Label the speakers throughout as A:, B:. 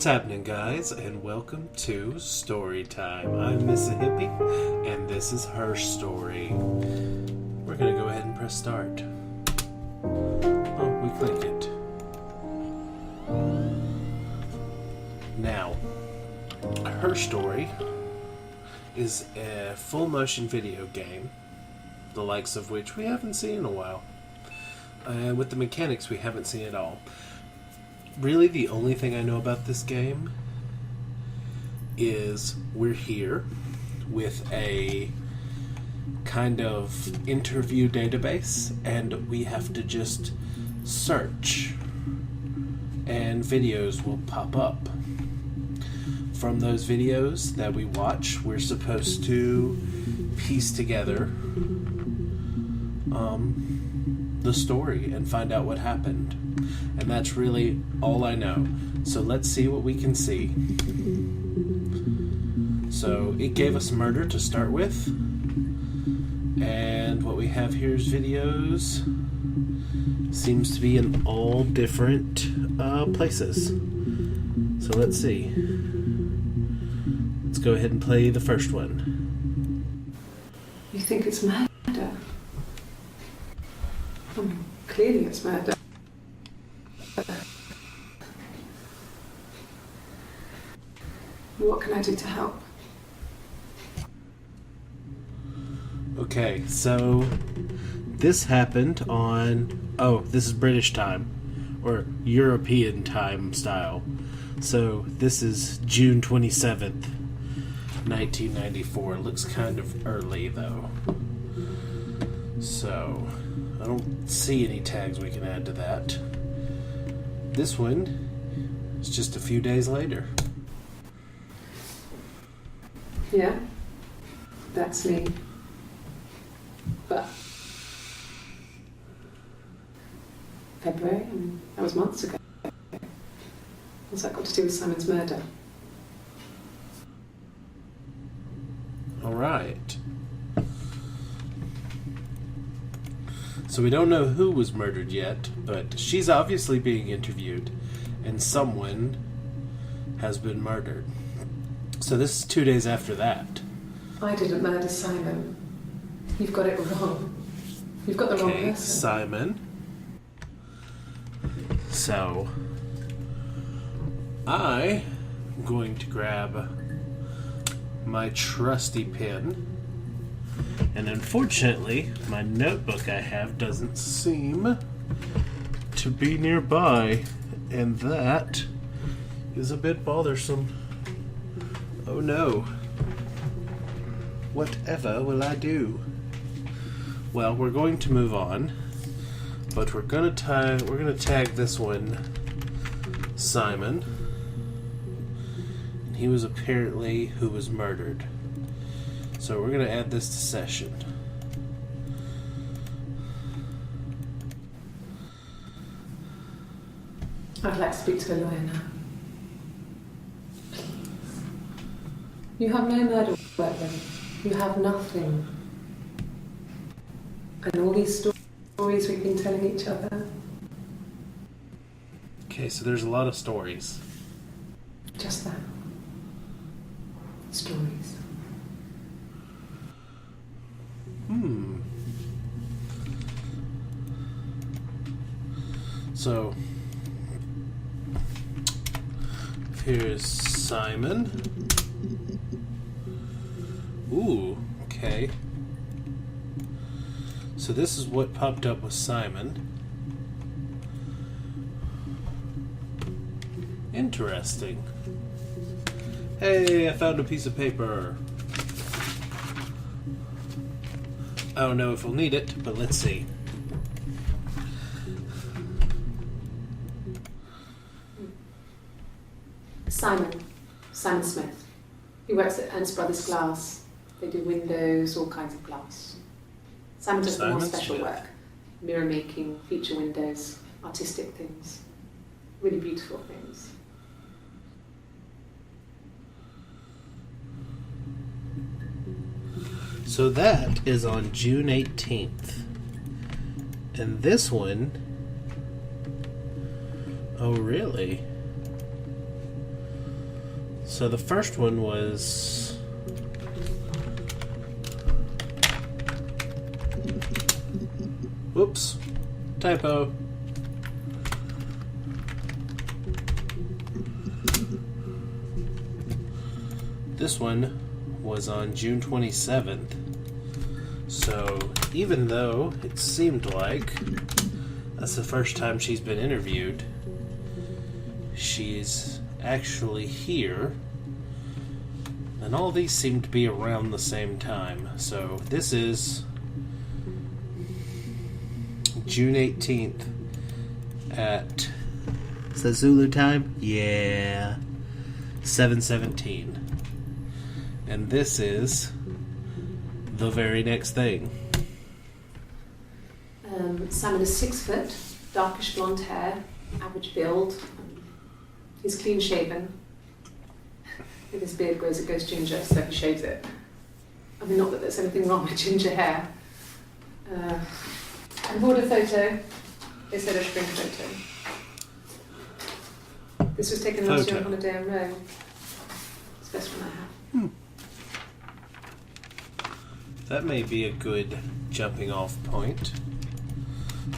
A: happening, guys, and welcome to Story Time. I'm Missahippy, and this is her story. We're gonna go ahead and press start. Oh, we click it. Now, her story is a full motion video game, the likes of which we haven't seen in a while. With the mechanics we haven't seen at all. Really, the only thing I know about this game is we're here with a kind of interview database, and we have to just search, and videos will pop up. From those videos that we watch, we're supposed to piece together the story and find out what happened. And that's really all I know. So let's see what we can see. So it gave us murder to start with. And what we have here is videos. Seems to be in all different places. So let's see. Let's go ahead and play the first one.
B: You think it's murder? Clearly it's murder. What can I do to help?
A: Okay, so this happened on, this is British time, or European time style. So this is June 27th, 1994. Looks kind of early though. So I don't see any tags we can add to that. This one is just a few days later.
B: Yeah, that's me. But February, that was months ago. What's that got to do with Simon's murder?
A: All right. So we don't know who was murdered yet, but she's obviously being interviewed, and someone has been murdered. So this is 2 days after that.
B: I didn't murder Simon. You've got it wrong. You've got the wrong person.
A: Simon. So I'm going to grab my trusty pen. And unfortunately, my notebook I have doesn't seem to be nearby, and that is a bit bothersome. Oh no. Whatever will I do? Well, we're going to move on, but we're gonna tag this one Simon. And he was apparently who was murdered. So we're going to add this to session.
B: I'd like to speak to a lawyer now. You have no murder weapon. You have nothing. And all these stories we've been telling each other.
A: Okay, so there's a lot of stories.
B: Just that. Stories.
A: So, here's Simon. Ooh, okay. So this is what popped up with Simon. Interesting. Hey, I found a piece of paper. I don't know if we'll need it, but let's see.
B: Simon Smith. He works at Ernst Brothers Glass. They do windows, all kinds of glass. Simon does more special
A: Smith.
B: work. Mirror making, feature windows, artistic things. Really beautiful things.
A: So that is on June 18th. And this one... Oh, really? So the first one was... Whoops. Typo. This one was on June 27th. So even though it seemed like that's the first time she's been interviewed, she's actually here. And all these seem to be around the same time. So this is June 18th at... Is that Zulu time? Yeah. 7:17. And this is the very next thing.
B: Simon is 6 foot, darkish blonde hair, average build. He's clean shaven. If his beard grows, it goes ginger, so he shaves it. I mean, not that there's anything wrong with ginger hair. I bought a photo. They said a spring photo. This was taken last year on holiday in Rome. It's the best one I have.
A: That may be a good jumping off point.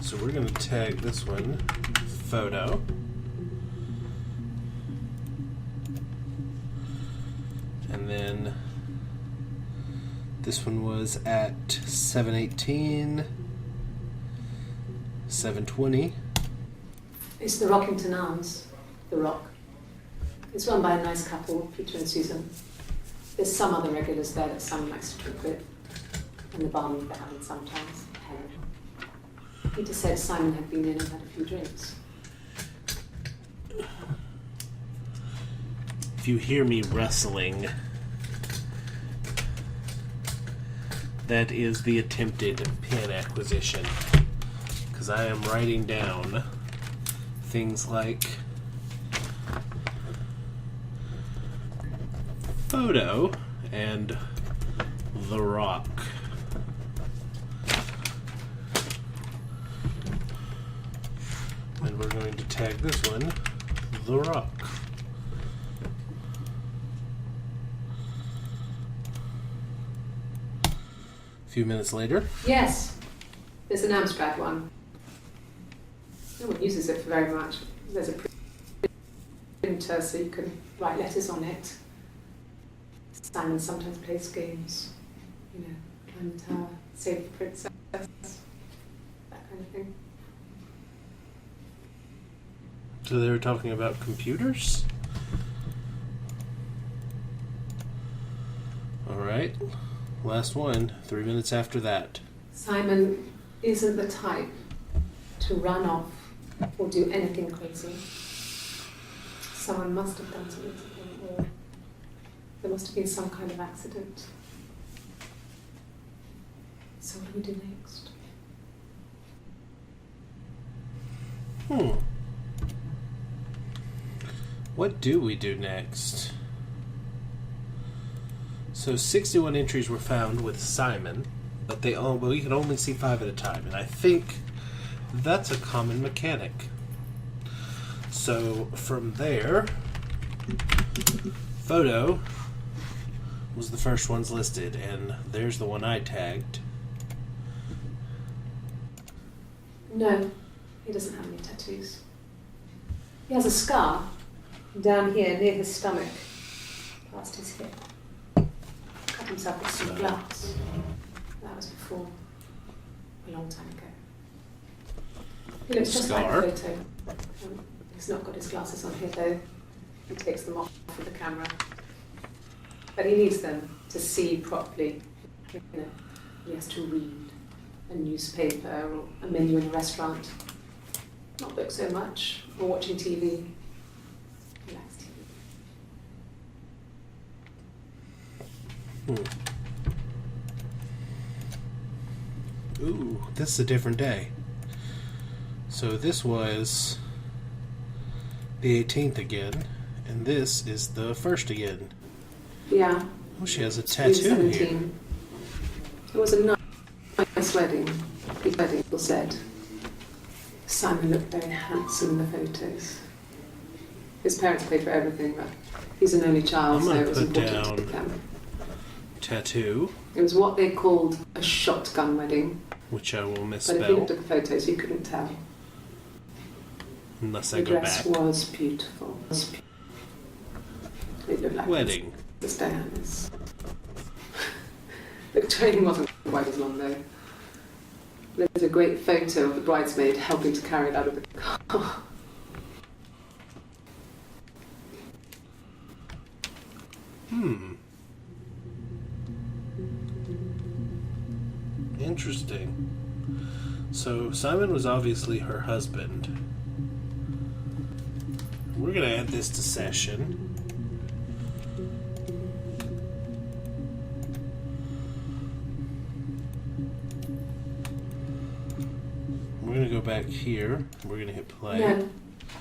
A: So we're going to tag this one photo. And then this one was at 7:18, 7:20.
B: It's the Rockington Arms, The Rock. It's run by a nice couple, Peter and Susan. There's some other regulars there that Simon likes to drink with, and the barmaid that having sometimes, Helen. Peter said Simon had been in and had a few drinks.
A: If you hear me rustling, that is the attempted pen acquisition. Because I am writing down things like photo and The Rock. And we're going to tag this one The Rock. A few minutes later.
B: Yes, there's an Amstrad one. No one uses it for very much. There's a printer so you can write letters on it. Simon sometimes plays games, you know, climb the tower, save the princess, that kind of thing.
A: So they were talking about computers? Alright, last one, 3 minutes after that.
B: Simon isn't the type to run off or do anything crazy. Someone must have done something to him, or there must have been some kind of accident. So what do we do next?
A: What do we do next? So 61 entries were found with Simon, but we can only see 5 at a time, and I think that's a common mechanic. So from there, photo was the first ones listed, and there's the one I tagged.
B: No, he doesn't have any tattoos. He has a scar down here near his stomach, past his hip. Cut himself with some glass. That was before, a long time ago. He looks just like the photo. He's not got his glasses on here though. He takes them off with the camera. But he needs them to see properly. You know, he has to read a newspaper or a menu in a restaurant. Not book so much, or watching TV. Relax TV.
A: Ooh, this is a different day. So this was the 18th again, and this is the 1st again.
B: Yeah.
A: Oh, she has a tattoo here.
B: It was a nice wedding. Big wedding, people said. Simon looked very handsome in the photos. His parents paid for everything, but he's an only child,
A: I'm
B: so
A: gonna
B: it was
A: put
B: important to
A: down
B: them.
A: tattoo,
B: It was what they called a shotgun wedding,
A: which I will
B: but if you
A: misspell
B: looked at the photos, you couldn't tell.
A: unless I
B: The
A: go
B: dress
A: back.
B: was beautiful. It looked like
A: Wedding.
B: Miss Diana's. The training wasn't quite as long though. There's a great photo of the bridesmaid helping to carry it out of the car.
A: Interesting. So Simon was obviously her husband. We're gonna add this to session. We're gonna go back here. We're gonna hit play.
B: No,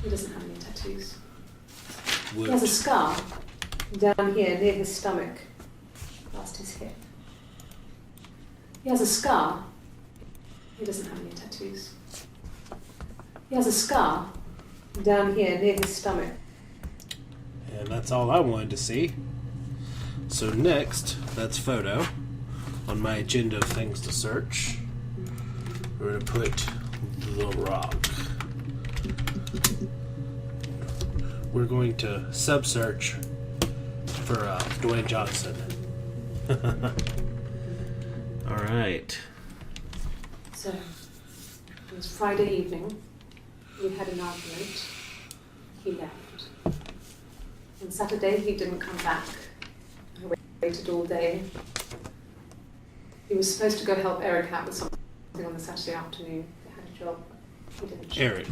B: he doesn't have any tattoos.
A: Wood.
B: He has a scar down here near his stomach, past his hip. He has a scar. He doesn't have any tattoos. He has a scar down here near his stomach.
A: And that's all I wanted to see. So next, that's photo. On my agenda of things to search, we're going to put The Rock. We're going to sub-search for Dwayne Johnson. Alright.
B: So, it was Friday evening. We had an argument. He left. On Saturday, he didn't come back. I waited all day. He was supposed to go help Eric out with something on the Saturday afternoon. They had a job. He didn't show.
A: Eric.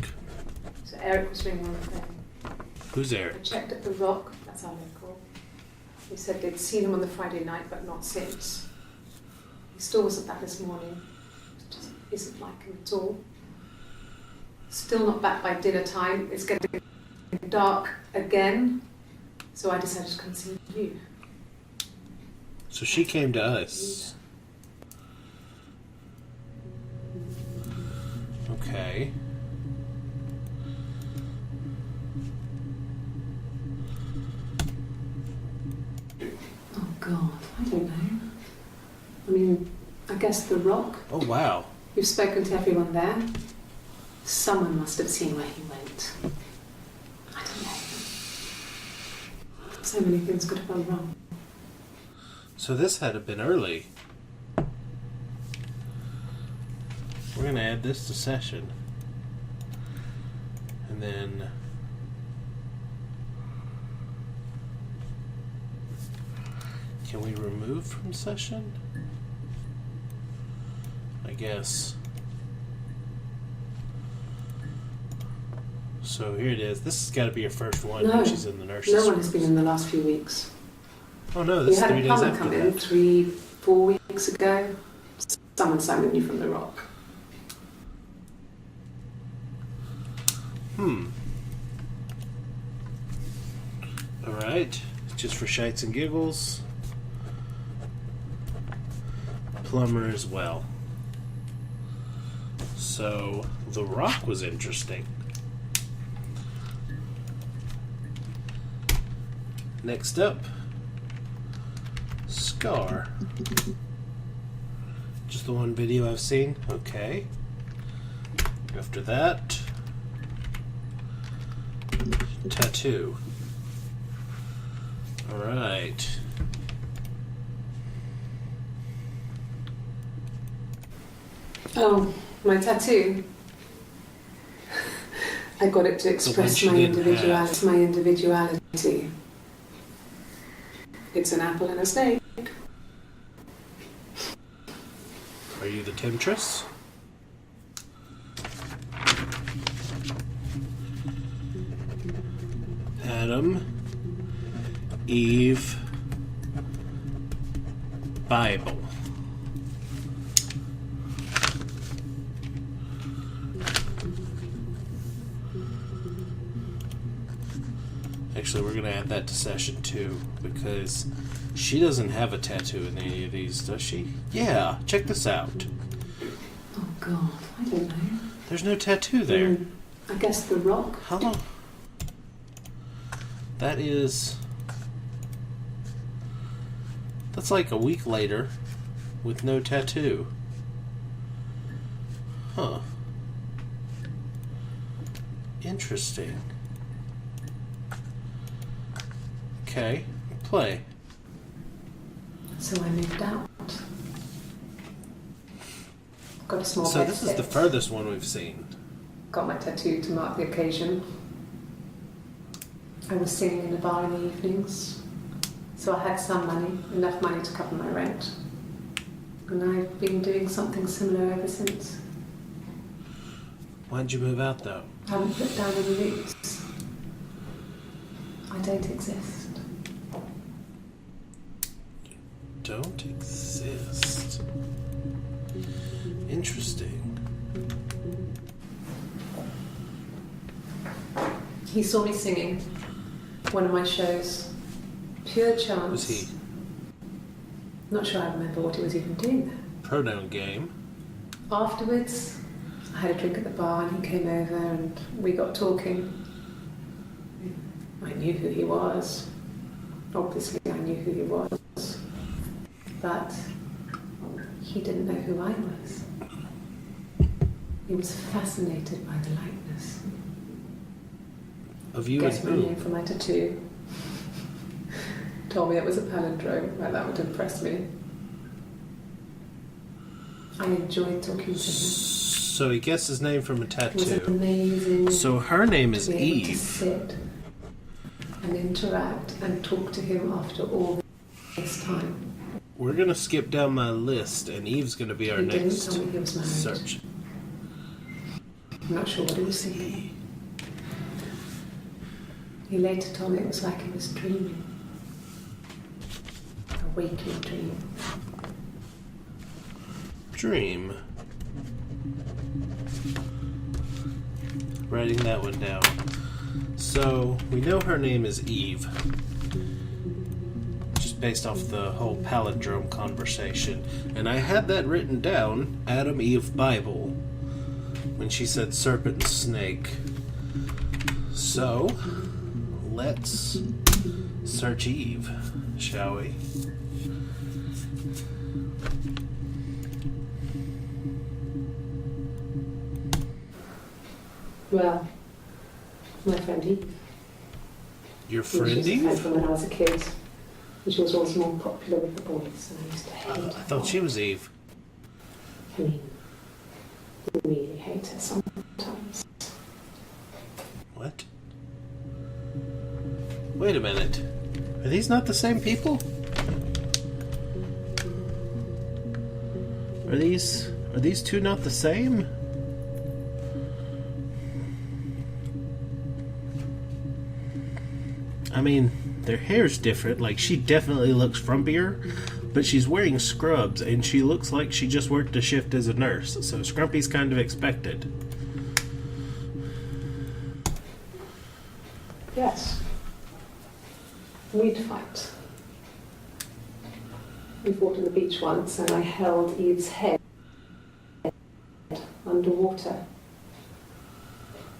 B: So Eric was ringing on the phone.
A: Who's
B: I
A: Eric?
B: checked at the Rock. That's our local. He said they'd seen him on the Friday night, but not since. He still wasn't back this morning. It just isn't like him at all. Still not back by dinner time. It's getting dark again. So I decided to come see you.
A: So she came to us. Okay.
B: Oh God, I don't know. I mean, I guess the Rock.
A: Oh, wow.
B: You've spoken to everyone there. Someone must have seen where he went. I don't know. So many things could have gone wrong.
A: So this had to have been early. We're going to add this to session. And then... Can we remove from session? I guess. So here it is. This has got to be your first one
B: No.
A: when she's in the nurse's
B: No one
A: room.
B: has been in the last few weeks.
A: Oh no,
B: We
A: this is
B: had
A: 3
B: a
A: days
B: plumber
A: after
B: come in
A: that.
B: 3-4 weeks ago. Someone summoned you from the Rock.
A: Alright, just for shites and giggles. Plumber as well. So, The Rock was interesting. Next up, Scar. Just the one video I've seen? Okay. After that, Tattoo. Alright.
B: Oh, my tattoo. I got it to express
A: she
B: my
A: didn't
B: individuality. My individuality. It's an apple and a snake.
A: Are you the temptress? Adam, Eve, Bible. Actually, we're going to add that to session 2 because she doesn't have a tattoo in any of these, does she? Yeah, check this out.
B: Oh God, I don't know.
A: There's no tattoo there.
B: I guess the Rock.
A: How long? That's like a week later with no tattoo. Huh. Interesting. Okay, play.
B: So I moved out. Got a small
A: So
B: bed
A: this is the
B: sit.
A: furthest one we've seen.
B: Got my tattoo to mark the occasion. I was singing in a bar in the evenings, so I had some money, enough money to cover my rent. And I've been doing something similar ever since.
A: Why'd you move out though?
B: I haven't put down any roots. I don't exist.
A: Don't exist. Interesting.
B: He saw me singing one of my shows. Pure chance.
A: Was he
B: Not sure I remember what he was even doing there.
A: pronoun game?
B: Afterwards, I had a drink at the bar and he came over and we got talking. I knew who he was. Obviously, I knew who he was. But he didn't know who I was. He was fascinated by the likeness.
A: Of you
B: Guessed
A: and
B: my
A: who?
B: name for my tattoo. Told me it was a palindrome. Well, that would impress me. I enjoyed talking to him.
A: So he guessed his name from a
B: It was
A: tattoo.
B: amazing.
A: So her name is
B: to be able to
A: Eve.
B: sit and interact and talk to him after all this time.
A: We're gonna skip down my list, and Eve's gonna be our
B: He didn't
A: next
B: tell me he was married.
A: search.
B: I'm not sure what he was thinking. He later told me it was like he was dreaming. A waking dream.
A: Dream. Writing that one down. So we know her name is Eve, just based off the whole palindrome conversation. And I had that written down, Adam Eve Bible, when she said serpent and snake. So let's search Eve, shall we?
B: Well, my friend Eve.
A: Your
B: She
A: friend
B: was a friend
A: Eve?
B: from when I was a kid. And she was always more popular with the boys, and I used to hate her.
A: I thought she was Eve.
B: I mean, really hate her sometimes.
A: What? Wait a minute. Are these not the same people? Are these two not the same? I mean, their hair's different. Like, she definitely looks frumpier, but she's wearing scrubs, and she looks like she just worked a shift as a nurse, so Scrumpy's kind of expected.
B: Yes. We'd fight. We fought on the beach once, and I held Eve's head underwater.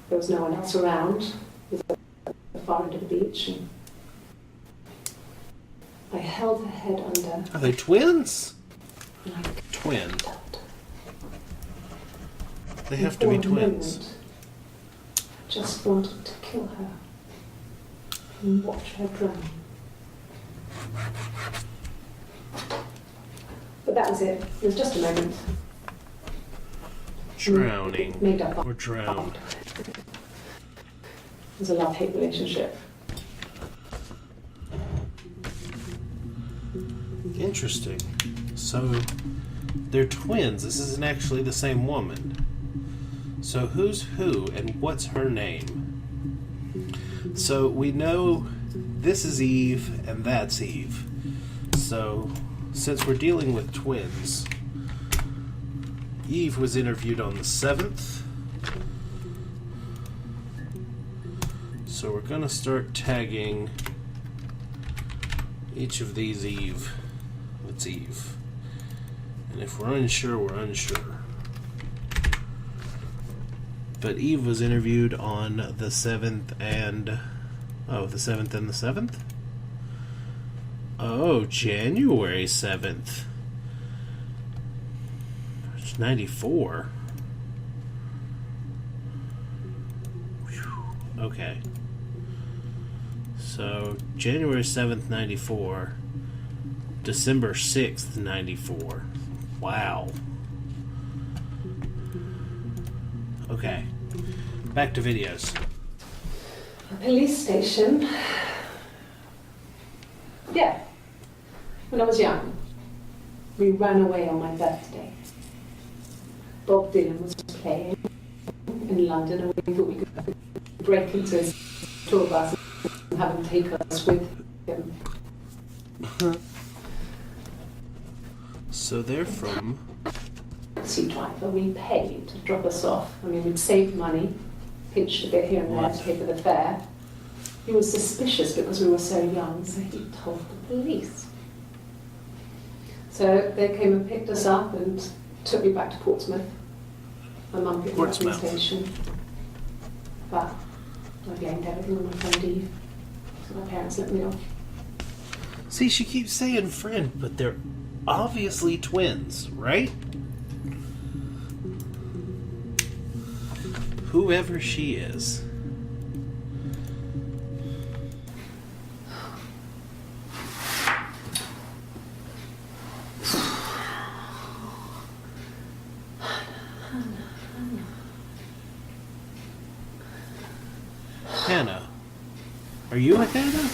B: There was no one else around. It was at the far end of the beach, and I held her head under.
A: Are they twins?
B: And I
A: Twin.
B: kept out.
A: They have to be
B: And for a
A: twins.
B: moment, I just wanted to kill her and watch her drown. But that was it. It was just a moment.
A: Drowning.
B: Made up.
A: Or drowned.
B: It was a love-hate relationship.
A: Interesting. So, they're twins. This isn't actually the same woman. So, who's who and what's her name? So, we know this is Eve and that's Eve. So, since we're dealing with twins, Eve was interviewed on the 7th. So, we're going to start tagging each of these Eve. What's Eve? And if we're unsure, we're unsure. But Eve was interviewed on the 7th and Oh, the 7th and the 7th? Oh, January 7th. It's 94. Whew. Okay. So, January 7th, 94. December 6th, 94. Wow. Okay. Back to videos.
B: A police station. Yeah. When I was young, we ran away on my birthday. Bob Dylan was playing in London and we thought we could break into his tour bus and have him take us with him.
A: So they're from...
B: Taxi driver we paid to drop us off. I mean, we'd saved money, pinched a bit here and there to pay for the fare. He was suspicious because we were so young, so he told the police. So they came and picked us up and took me back to Portsmouth. My mum picked me up from the station. But I blamed everything on my friend Eve. So my parents let me off.
A: See, she keeps saying friend, but they're obviously twins, right? Whoever she is. Hannah. Are you a Hannah?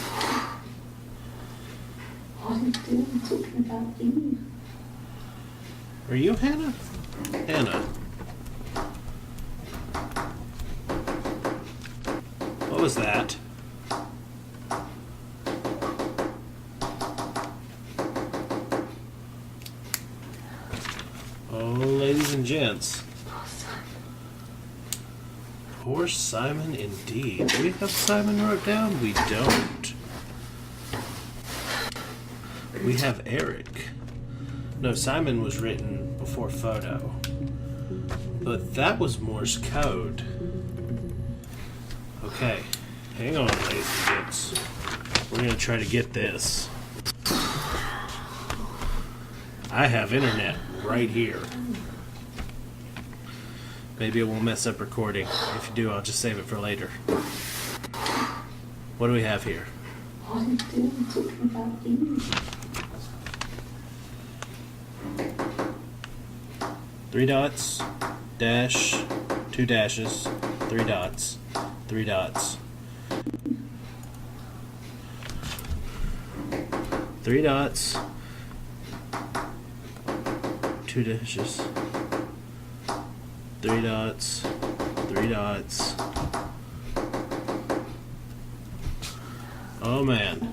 B: What are you doing talking about Eve?
A: Are you Hannah? Hannah. What was that? Oh, ladies and gents. Poor Simon indeed. Do we have Simon wrote down? We don't. We have Eric. No, Simon was written before photo. But that was Morse code. Okay, hang on, ladies and gents. We're going to try to get this. I have internet right here. Maybe it won't mess up recording. If you do, I'll just save it for later. What do we have here?
B: What are you doing talking about Eve?
A: 3 dots, dash, 2 dashes, 3 dots, 3 dots. 3 dots, 2 dashes, 3 dots, 3 dots. Oh man.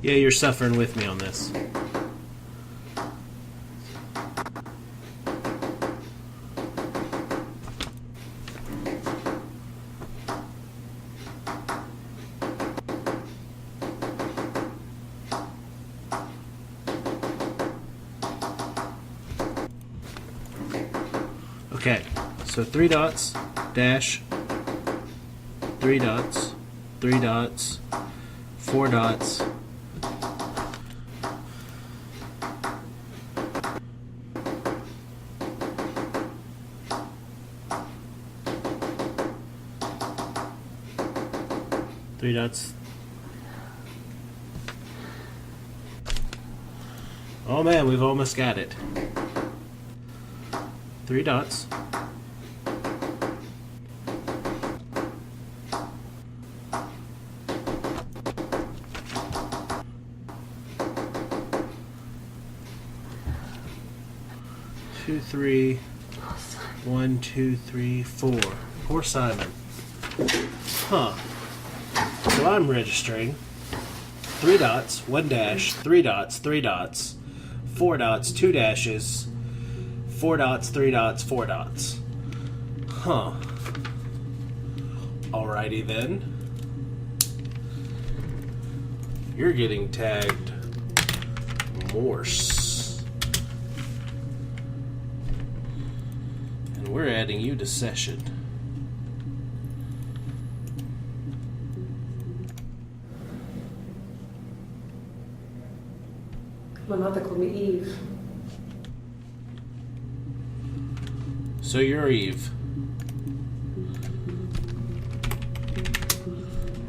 A: Yeah, you're suffering with me on this. Okay, so 3 dots, dash, 3 dots, 3 dots, 4 dots, 3 dots. Oh man, we've almost got it. 3 dots. Two, 3. 1, 2, 3, 4. Poor Simon. Huh. So I'm registering 3 dots, 1 dash, 3 dots, 3 dots, 4 dots, 2 dashes, 4 dots, 3 dots, 4 dots. Huh. Alrighty then. You're getting tagged Morse. And we're adding you to session.
B: My mother called me Eve.
A: So you're Eve.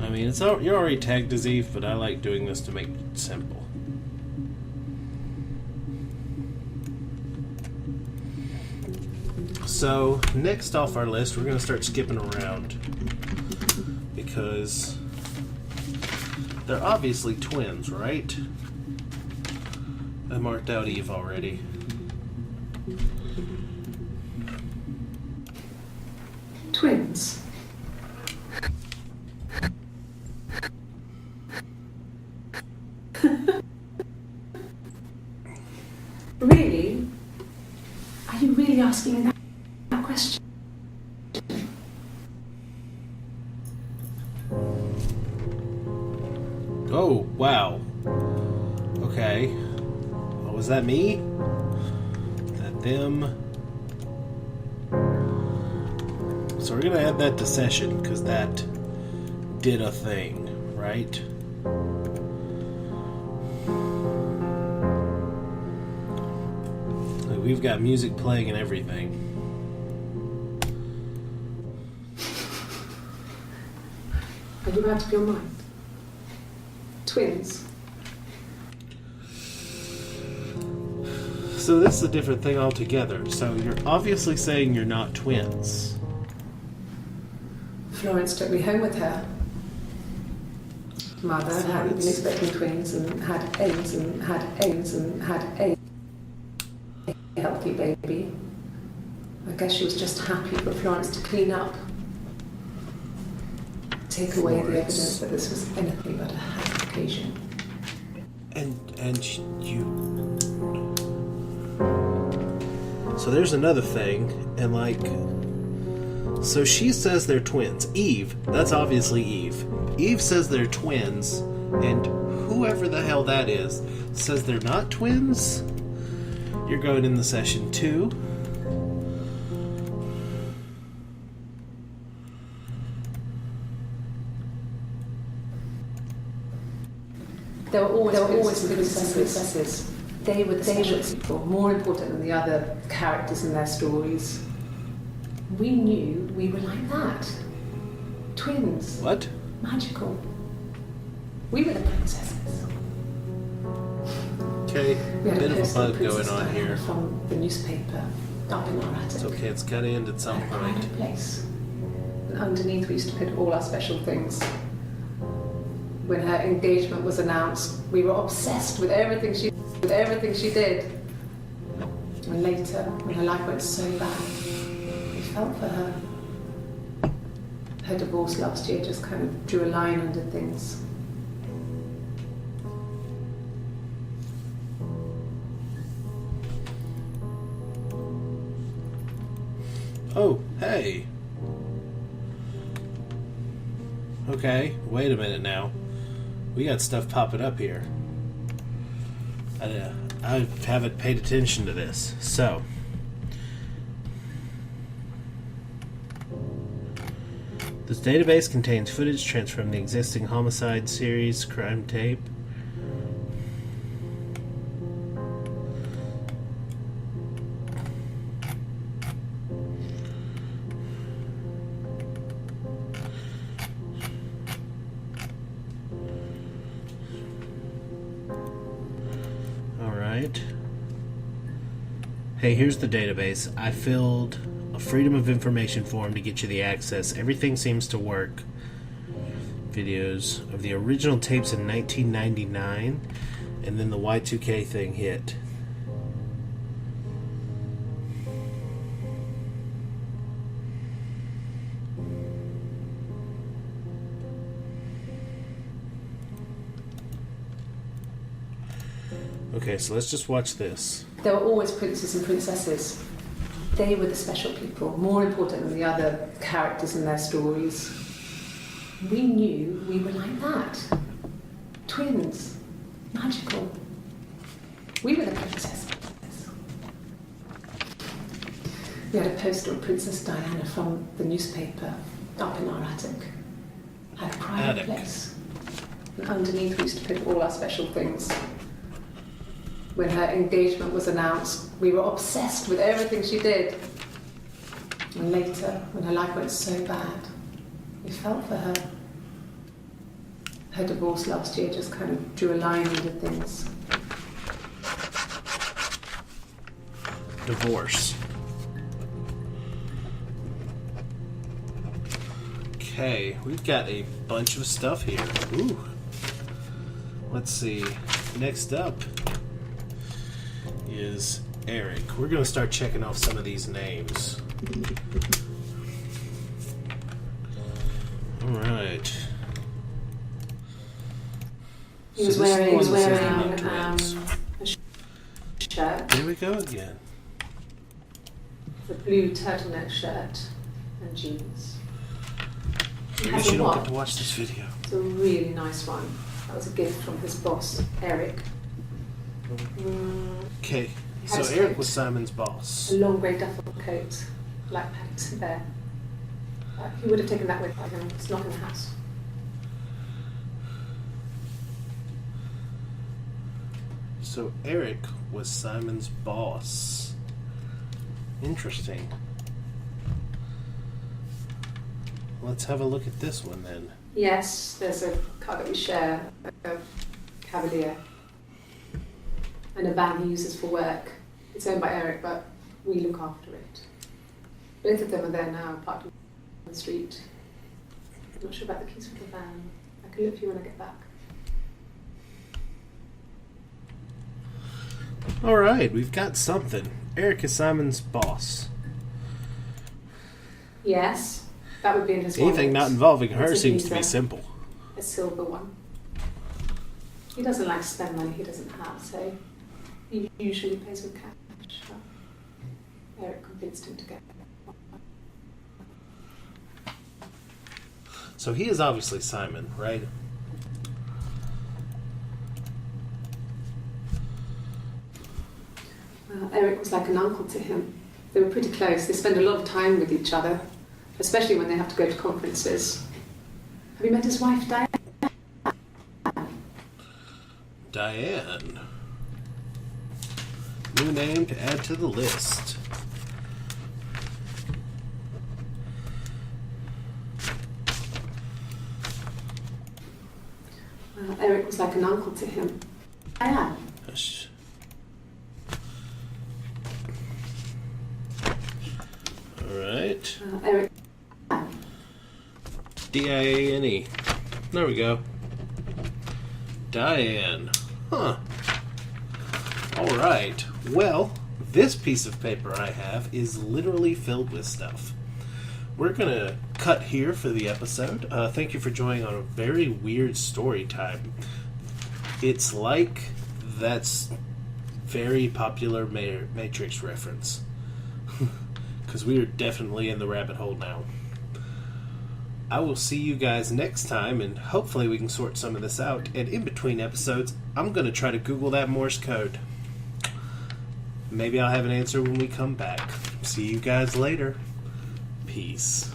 A: I mean, you're already tagged as Eve, but I like doing this to make it simple. So, next off our list, we're going to start skipping around. Because they're obviously twins, right? I marked out Eve already.
B: Twins. Really? Are you really asking me that question?
A: Oh, wow. Okay. Oh, was that me? That them? So we're going to add that to session, because that did a thing, right? Like, we've got music playing and everything.
B: Are you out of your mind? Twins.
A: So this is a different thing altogether. So you're obviously saying you're not twins.
B: Florence took me home with her. Mother hadn't been expecting twins and had AIDS and had AIDS and had a healthy baby. I guess she was just happy for Florence to clean up. Take away the evidence that this was anything but a happy occasion.
A: And you... So there's another thing, and like... So she says they're twins. Eve, that's obviously Eve. Eve says they're twins, and whoever the hell that is says they're not twins. You're going in the session too.
B: There were always princesses. They were the special people, more important than the other characters in their stories. We knew we were like that. Twins.
A: What?
B: Magical. We were the princesses.
A: Okay,
B: We had
A: bit of a
B: personal
A: bug going
B: princess
A: on
B: Diana
A: here.
B: from the newspaper up in our attic.
A: It's okay, it's gotta end at some
B: At a private
A: point.
B: place. And underneath we used to put all our special things. When her engagement was announced, we were obsessed with everything she did. And later, when her life went so bad, we felt for her. Her divorce last year just kind of drew a line under things.
A: Oh, hey. Okay, wait a minute now. We got stuff popping up here. I haven't paid attention to this. So, this database contains footage transferred from the existing homicide series crime tape. Alright. Hey, here's the database. I filled a Freedom of Information form to get you the access. Everything seems to work. Videos of the original tapes in 1999, and then the Y2K thing hit. Okay, so let's just watch this.
B: There were always princes and princesses. They were the special people, more important than the other characters in their stories. We knew we were like that. twins. Magical. We were the princesses. We had a poster of Princess Diana from the newspaper up in our attic. Had a private place. And underneath we used to put all our special things. When her engagement was announced, we were obsessed with everything she did. And later, when her life went so bad, we felt for her. Her divorce last year just kind of drew a line under things.
A: Divorce. Okay, we've got a bunch of stuff here. Ooh. Let's see. Next up is Eric. We're going to start checking off some of these names. Alright.
B: He was wearing a shirt.
A: Here we go again.
B: A blue turtleneck shirt and jeans.
A: I guess you don't get to watch this video.
B: It's a really nice one. That was a gift from his boss, Eric.
A: Okay, so Eric was Simon's boss.
B: A long grey duffel coat, like Paddington Bear. He would have taken that with him. It's not in the house.
A: So Eric was Simon's boss. Interesting. Let's have a look at this one then.
B: Yes, there's a car that we share, a Cavalier, and a van he uses for work. It's owned by Eric, but we look after it. Both of them are there now, parked on the street. I'm not sure about the keys for the van. I can look for you when I get back.
A: Alright, we've got something. Eric is Simon's boss.
B: Yes, that would be in his wallet.
A: Anything not involving her
B: It's a
A: seems to be
B: Visa,
A: simple.
B: a silver one. He doesn't like to spend money he doesn't have, so he usually pays with cash. Eric convinced him to get one.
A: So he is obviously Simon, right?
B: Eric was like an uncle to him. They were pretty close. They spend a lot of time with each other, especially when they have to go to conferences. Have you met his wife, Diane?
A: Diane. New name to add to the list.
B: Eric was like an uncle to him. Diane.
A: Hush. Alright.
B: Eric.
A: D-I-A-N-E. There we go. Diane. Huh. Alright. Well, this piece of paper I have is literally filled with stuff. We're going to cut here for the episode. Thank you for joining on a very weird story time. It's like that's very popular Matrix reference. Because we are definitely in the rabbit hole now. I will see you guys next time, and hopefully we can sort some of this out. And in between episodes, I'm going to try to Google that Morse code. Maybe I'll have an answer when we come back. See you guys later. Peace.